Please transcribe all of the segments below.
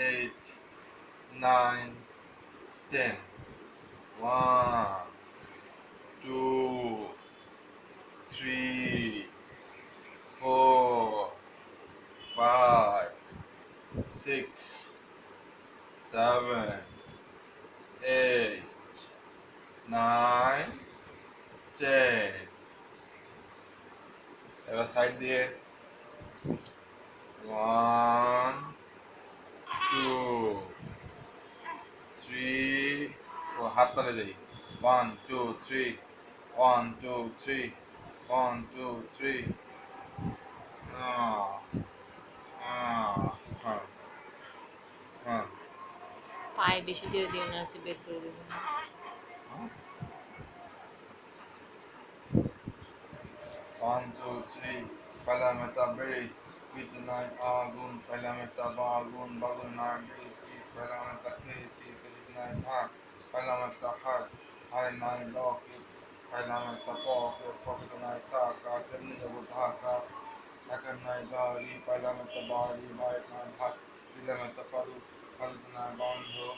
8, 9, 10. 1, 2, 3, 4, 5, 6, 7, 8, 9, 10. এবার সাইড দিয়ে 1, 2, 3, ও হাত তালে যাই 1, 2, 3, 1, 2, 3, 1, 2, 3. হ্যাঁ হ্যাঁ পায়ে বেশি জোরে দিও না, আছে বের করে দেবো। 1, 2, 3. पहला में था बेड़ी कितना आगुन पहला में था बागुन बागुन ना बेची पहला में था खेची कितना भाग पहला में था हर ना लौकी पहला में था पौके पौके ना था का करने जब धाका अगर ना गाड़ी पहला में था बाड़ी बाइक ना भाग दिल में था परू परू ना बंधो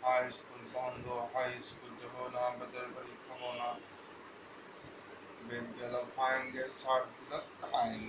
हाई स्कूल बंधो हाई स्कूल जब ना बदल बड़ी खबोना Ben gelo find get start to the time.